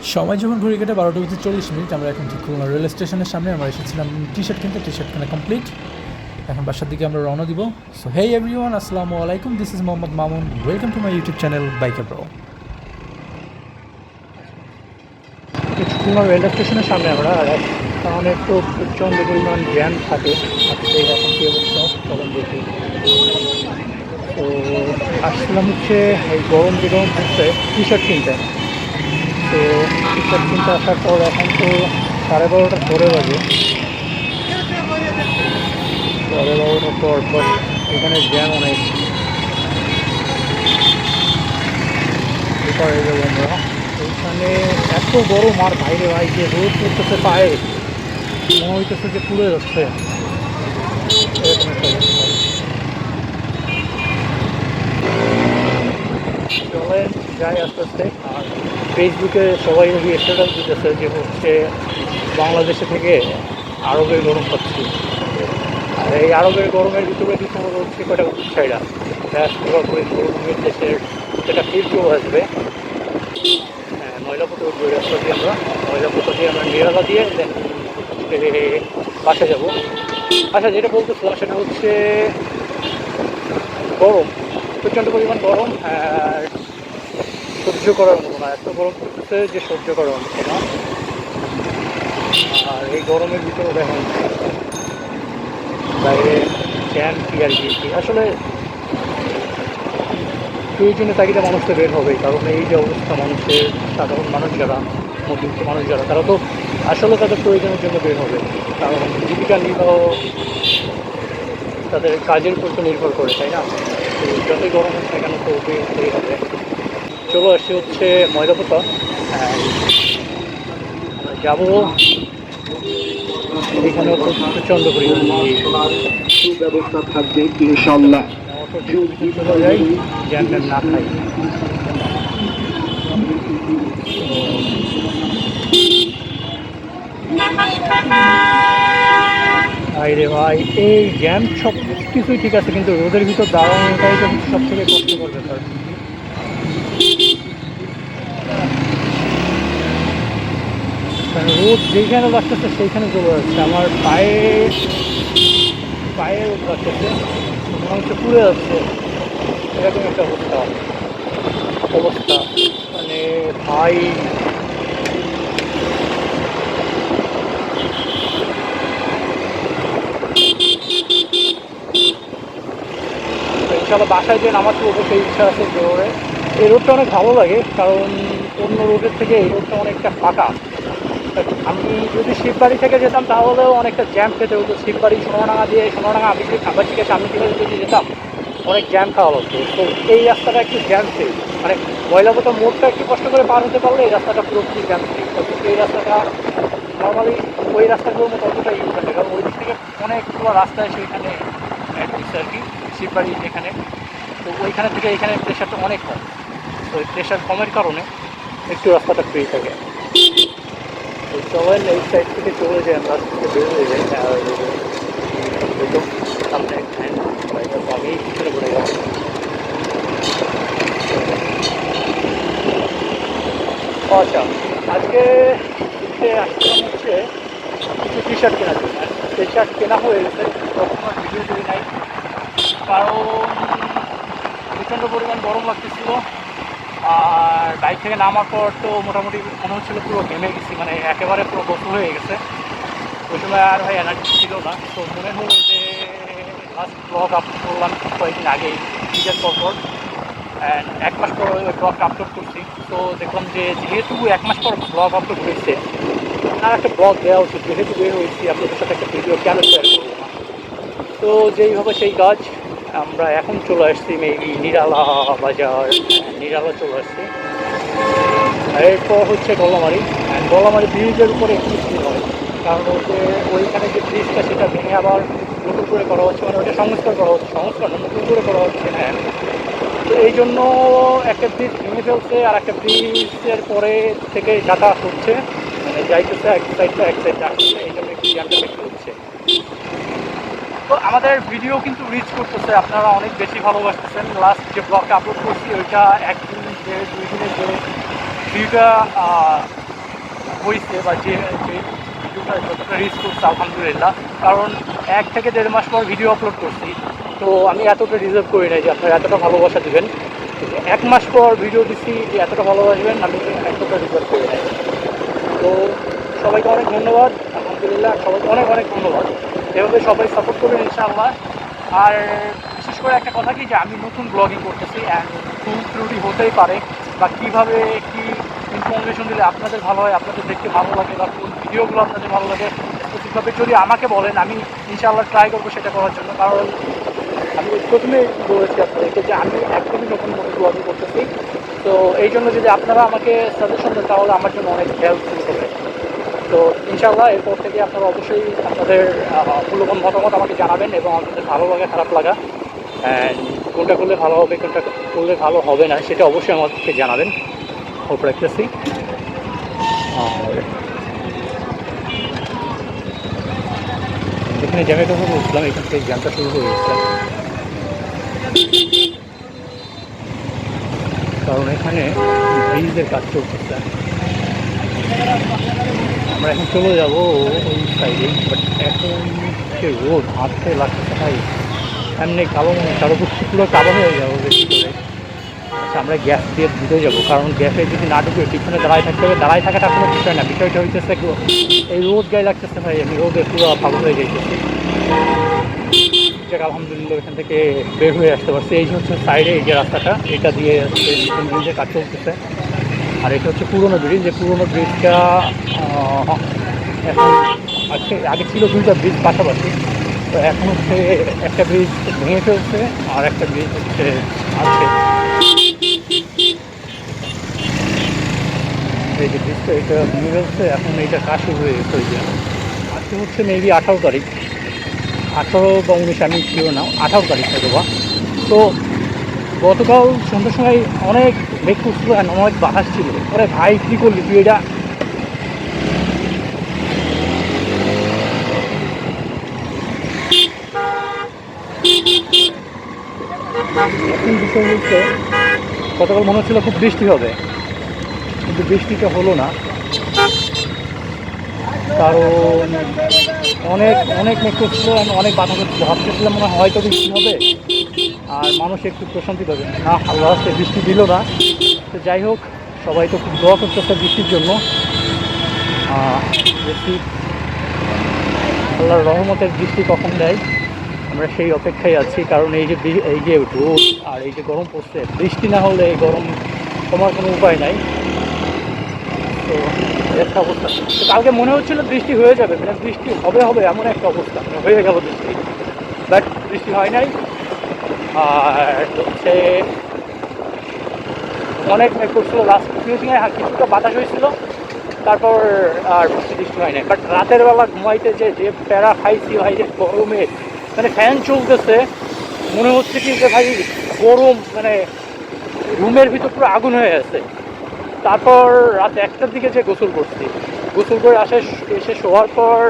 সময় যখন ঘড়ি কাটে 12:40 আমরা এখন ঠিক খুলনা রেল স্টেশনের সামনে আমরা এসেছিলাম টি শার্ট কিনতে। টি শার্ট কেনা কমপ্লিট, এখন বাসার দিকে আমরা রওনা দিব। সো হেই এভরিওয়ান, আসসালামু আলাইকুম, this is Mohammad Mamun, welcome to my YouTube channel biker bro. Khulna rail স্টেশনের সামনে আমরা কারণ একটু প্রচণ্ড পরিমাণ জ্যাম থাকে। আজকে এখন কি অবস্থা তখন দেখি। তো আসলাম হচ্ছে এই গরম হচ্ছে টি শার্ট কিনতে। তো টি শার্ট কিনতে আসার পর এখন তো 12:30টার পরে বাজে, 12:30টার পর বাট এখানে জ্যাম অনেক। এপার হয়ে যাবো আমরা। ওইখানে এত গরম আর বাইরে ভাই যে রোদ পড়তেছে পায়ে, মনে হইতেছে যে পুড়ে যাচ্ছে এরকম একটা অবস্থা। চলেন যাই আস্তে আস্তে। আর ফেসবুকে সবাই নাকি স্ট্যাটাস দিতেছে যে হচ্ছে বাংলাদেশে থেকে আরবের গরম পাচ্ছি। আর এই আরবের গরমের ভিতরে কিছু হচ্ছে কটা উৎসাহীরা ব্যাস পুরোপুরি গরমের দেশের যেটা ফিল চলে আসবে। হ্যাঁ, ময়লাপথে উঠবো এই রাস্তা দিয়ে আমরা, ময়লাপথা দিয়ে আমরা নিরালা দিয়ে দেন বাসে যাবো। আচ্ছা, যেটা বলতেছিলাম সেটা হচ্ছে গরম, প্রচণ্ড পরিমাণ গরম। আর সহ্য করার মতো না, এত গরম পড়তেছে যে সহ্য করার মতো না। আর এই গরমের ভিতরে দেখেন বাইরে জ্যাম কি আর কি আসলে প্রয়োজনে তাগিদে মানুষ তো বের হবেই, কারণ এই যে অবস্থা মানুষের, সাধারণ মানুষ যারা, মধ্যবিত্ত মানুষ যারা, তারা তো আসলে তাদের প্রয়োজনের জন্য বের হবে, কারণ জীবিকা নির্বাহ তাদের কাজের উপর তো নির্ভর করে, তাই না? তো যতই গরম হচ্ছে কেন তো বের হতেই হবে। চলো আসছি হচ্ছে ময়দাপথা, যাবো। এখানে প্রচণ্ড পরিমাণ সুব্যবস্থা থাকবে ইনশাল্লাহ। চলে যাই, জ্যাম ট্যাম না খাই। ভাই রে ভাই, এই জ্যাম সব কিছুই ঠিক আছে, কিন্তু রোদের ভিতর দাঁড়ানোটাই তো সব থেকে কষ্টকর ব্যাপার। কারণ রোদ যেইখানে লাগতেছে সেইখানে চলে যাচ্ছে, আমার পায়ে পায়ে রোদ লাগতেছে, মনে হচ্ছে পুড়ে যাচ্ছে, এরকম একটা অবস্থা অবস্থা মানে ভাই। ইনশাল্লাহ বাসায় যে নামাজ পড়বো সেই ইচ্ছা আছে জোরে। এই রোডটা অনেক ভালো লাগে, কারণ অন্য রোডের থেকে এই রোডটা অনেকটা ফাঁকা। আমি যদি শিববাড়ি থেকে যেতাম তাহলেও অনেকটা জ্যাম খেতে হতো। শিববাড়ি সোনাডাঙ্গা দিয়ে, সোনাডাঙ্গা আমি যদি খাবার থেকে সামনে থেকে যদি যেতাম অনেক জ্যাম খাওয়া হতো। তো এই রাস্তাটা একটু জ্যাম ফ্রি, মানে ময়লাপথা মোড়টা একটু কষ্ট করে পার হতে পারলে এই রাস্তাটা পুরোপুরি জ্যাম ফ্রি। কিন্তু এই রাস্তাটা নর্মালি ওই রাস্তাগুলোর মতো অতটা ইউজ থাকে, কারণ ওই দিক থেকে অনেকগুলো রাস্তা এসে এখানে অ্যাড হচ্ছে আর কি, শিববাড়ি এখানে। তো ওইখানে থেকে এখানে প্রেশারটা অনেক কম, তো ওই প্রেশার কমের কারণে একটু রাস্তাটা ফ্রি থাকে। তো চলেন এই সাইড থেকে চলে যাই, আমরা রাস্তা থেকে বের হয়ে যাই। আর একদম সামনে ফ্যান আমি পিছনে পড়ে গেলাম। আচ্ছা, আজকে আসলাম হচ্ছে কিছু টি শার্ট কেনার জন্য। টি শার্ট কেনা হয়ে গেছে, তখন আর ভিডিও করি নাই, কারণ প্রচণ্ড পরিমাণ গরম লাগতেছিল। আর বাইক থেকে নামার পর তো মোটামুটি মনে হচ্ছিল পুরো ঘেমে গেছি, মানে একেবারে পুরো গোসল হয়ে গেছে। ওই সময় আর ভাই এনার্জি ছিল না। তো মনে হলো যে লাস্ট ব্লগ আপলোড করলাম কয়েকদিন আগেই, ঈদের পর 1 মাস পর ওই ব্লগটা আপলোড করছি। তো দেখলাম যে যেহেতু 1 মাস পর ব্লগ আপলোড হয়েছে, আর একটা ব্লগ দেওয়া উচিত, যেহেতু বের হয়েছি আপনাদের সাথে একটা ভিডিও কেন শেয়ার করবো না। তো যেইভাবে সেই কাজ, আমরা এখন চলে আসছি মেবি নিরালা বাজার, নিরালা চলে আসছি। এরপর হচ্ছে গলামারি, গলামারি ব্রিজের উপরে একটু স্পিড হয়, কারণ হচ্ছে ওইখানে যে ব্রিজটা সেটা ভেঙে আবার নতুন করে করা হচ্ছে, মানে ওটা সংস্কার করা হচ্ছে, সংস্কার না নতুন করে করা হচ্ছে। হ্যাঁ, তো এই জন্য একটা ব্রিজ ভেঙে ফেলছে, আর একটা ব্রিজের পরে থেকে যাতায়াত হচ্ছে, মানে যাইতেছে এক সাইড তো এক সাইড আসছে, এই জন্য একটু জ্যামটা বেশি হচ্ছে। তো আমাদের ভিডিও কিন্তু রিচ করতেছে, আপনারা অনেক বেশি ভালোবাসতেছেন। লাস্ট যে ব্লগটা আপলোড করছি ওইটা 1 দিন যে 2 দিনের যে ভিউটা হয়েছে বা যে যে ভিডিওটা যতটা রিচ করছে আলহামদুলিল্লাহ, কারণ 1 থেকে 1.5 মাস পর ভিডিও আপলোড করছি। তো আমি এতটা রিজার্ভ করি নাই যে আপনারা এতটা ভালোবাসা দেবেন। 1 মাস পর ভিডিও দিচ্ছি যে এতটা ভালোবাসবেন, আমি এতটা রিজার্ভ করি নাই। তো সবাইকে অনেক ধন্যবাদ, আলহামদুলিল্লাহ সবাইকে অনেক অনেক ধন্যবাদ। এভাবে সবাই সাপোর্ট করবেন ইনশাআল্লাহ। আর বিশেষ করে একটা কথা কি, যে আমি নতুন ব্লগিং করতেছি, ভুল ত্রুটি হতেই পারে, বা কীভাবে কী ইনফরমেশন দিলে আপনাদের ভালো হয়, আপনাদের দেখতে ভালো লাগে, বা কোন ভিডিওগুলো আপনাদের ভালো লাগে স্পেসিফিকভাবে যদি আমাকে বলেন, আমি ইনশাআল্লাহ ট্রাই করবো সেটা করার জন্য। কারণ আমি প্রথমে বলেছি আপনাদেরকে যে আমি একদমই নতুন নতুন ব্লগিং করতেছি। তো এই জন্য যদি আপনারা আমাকে সাজেশন দেন তাহলে আমার জন্য অনেক হেল্পফুল হবে। তো ইনশাআল্লাহ এরপর থেকে আপনারা অবশ্যই আপনাদের মূল্যবান মতামত আমাকে জানাবেন, এবং আপনাদের ভালো লাগা খারাপ লাগা কোনটা করলে ভালো হবে কোনটা করলে ভালো হবে না সেটা অবশ্যই আমাদেরকে জানাবেন। হোপ রাখতেছি। আর এখানে জ্যামের কথা বলছিলাম, এখান থেকে জ্যামটা শুরু হয়ে গেছে, কারণ এখানে ব্রিজের কাজ চলতেছে। আমরা এখন চলে যাবো ওই সাইডে, বাট এখন যে রোদ হাঁটতে লাগতেছে ভাই, এমনি কালো চারোপাশে পুরো কালো হয়ে যাবো বেশি করে। আচ্ছা, আমরা গ্যাস দিয়ে ঢুকে যাবো, কারণ গ্যাসে যদি না ঢুকে পিছনে দাঁড়ায় থাকতে হবে। দাঁড়ায় থাকাটা কোনো বিষয় না, বিষয়টা হইতেছে এই রোদ গায়ে লাগতেছে ভাই, আমি রোদে পুরো ভালো হয়ে যাইতেছি। যাক আলহামদুলিল্লাহ এখান থেকে বের হয়ে আসতে পারছি। এই যে হচ্ছে সাইডে এই যে রাস্তাটা, এটা দিয়ে নতুন ব্রিজের কাজ চলতেছে। আর এটা হচ্ছে পুরোনো ব্রিজ, যে পুরোনো ব্রিজটা এখন আগে ছিল 2টা ব্রিজ পাশাপাশি। তো এখন হচ্ছে একটা ব্রিজ ভেঙে ফেলছে, আর একটা ব্রিজ হচ্ছে আছে। এই যে ব্রিজটা এটা ভেঙে ফেলছে, এখন এইটা কাজ শুরু হয়ে গেছে। ওই যে আজকে হচ্ছে মেবি 18 তারিখ, 18 বা 19 আমি ছিল না, 18 তারিখ হয়তো বা। তো গতকাল সন্ধ্যার সময় অনেক মেঘ করছিল, অনেক বাতাস ছিল। ওরে ভাই কী করলি তুই এটা? এখন বিষয় হচ্ছে গতকাল মনে হচ্ছিল খুব বৃষ্টি হবে, কিন্তু বৃষ্টিটা হলো না, কারণ অনেক অনেক মেঘ করছিল, আমি অনেক বাধা করছিল, ভাবতেছিলাম মনে হয় হয়তো বৃষ্টি হবে আর মানুষ একটু প্রশান্তি পাবে। না, আল্লাহ রাস্তায় বৃষ্টি দিল না। তো যাই হোক, সবাই তো খুব দোয়া করতেছে বৃষ্টির জন্য। বৃষ্টি আল্লাহর রহমতের বৃষ্টি কখন দেয় আমরা সেই অপেক্ষায় আছি, কারণ এই যে রোদ আর এই যে গরম পড়ছে, বৃষ্টি না হলে এই গরম কমার কোনো উপায় নাই। তো একটা অবস্থা, তো কালকে মনে হচ্ছিল বৃষ্টি হয়ে যাবে, মানে বৃষ্টি হবে হবে এমন একটা অবস্থা, হয়ে গেল বৃষ্টি, বাট বৃষ্টি হয় নাই। আর হচ্ছে অনেক মেঘ করছিল, লাস্ট ফিনিশিংয়ে কিছুটা বাতাস হয়েছিল, তারপর আর বৃষ্টি হয় নাই। বাট রাতের বেলা ঘুমাইতে যে প্যারা খাইছি ভাই, যে গরমে মানে ফ্যান চলতেছে, মনে হচ্ছে কি যে ভাই গরম, মানে রুমের ভিতর পুরো আগুন হয়ে গেছে। তারপর রাত 1টার দিকে যে গোসল করছি, গোসল করে এসে শোয়ার পর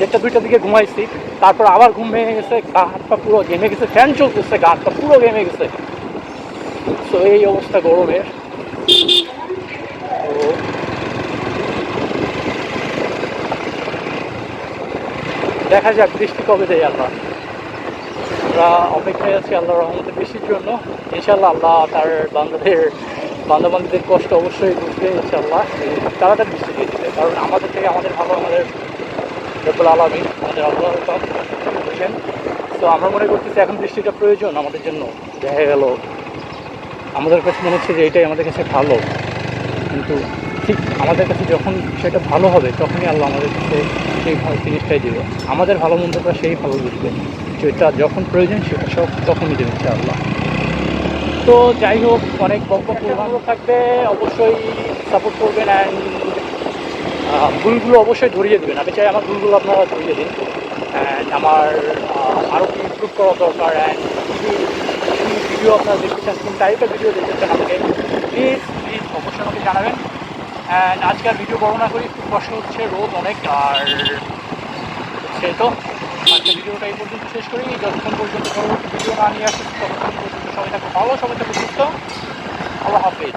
1টা-2টার দিকে ঘুমাইছি। তারপর আবার ঘুম ভেঙে গেছে, গা হাত পা পুরো ঘেমে গেছে, ফ্যান চলতেছে, গা হাত পা পুরো ঘেমে গেছে। তো এই অবস্থা গরমের। তো দেখা যাক বৃষ্টি কবে দেয় আল্লাহ। আমরা অপেক্ষায় আছি আল্লাহর রহমতে বৃষ্টির জন্য। ইনশাআল্লাহ আল্লাহ তার বান্দাবান্ধীদের কষ্ট অবশ্যই বুঝবে ইনশাআল্লাহ, তাড়াতাড়ি বৃষ্টি দিয়ে দেবে। কারণ আমাদের থেকে আমাদের ভালো আমাদের রব্বুল আলামিন, আমাদের আল্লাহ বুঝেন। তো আমরা মনে করতেছি এখন বৃষ্টিটা প্রয়োজন আমাদের জন্য। দেখা গেল আমাদের কাছে মনে হচ্ছে যে এটাই আমাদের কাছে ভালো, কিন্তু ঠিক আমাদের কাছে যখন সেটা ভালো হবে তখনই আল্লাহ আমাদের কাছে সেই ভালো জিনিসটাই দেবে। আমাদের ভালো মন্দটা সেই ভালো বুঝবে, যেটা যখন প্রয়োজন সেটা সব তখনই দেবে ইনশাআল্লাহ। তো যাই হোক, অনেক বক্তব্য ভালো থাকবে, অবশ্যই সাপোর্ট করবেন, অ্যান্ড ভুলগুলো অবশ্যই ধরিয়ে দেবেন। আমি চাই আমার ভুলগুলো আপনারা ধরিয়ে দিন, অ্যান্ড আমার আরও কি ইমপ্রুভ করা দরকার, অ্যান্ড কী ভিডিও আপনারা দেখতে চান, কোন টাইপের ভিডিও দেখতে চান আমাকে প্লিজ অবশ্যই আমাকে জানাবেন। অ্যান্ড আজকে আর ভিডিও বড় না করি, খুব কষ্ট হচ্ছে, রোদ অনেক, আর হচ্ছে তো আজকে ভিডিওটা এই পর্যন্ত শেষ করি। যতক্ষণ পর্যন্ত পরবর্তী ভিডিও না নিয়ে আসছি ততক্ষণ পর্যন্ত সবাই থাকবে ভালো, সবাই থাকবে সুস্থ। আল্লাহ হাফিজ।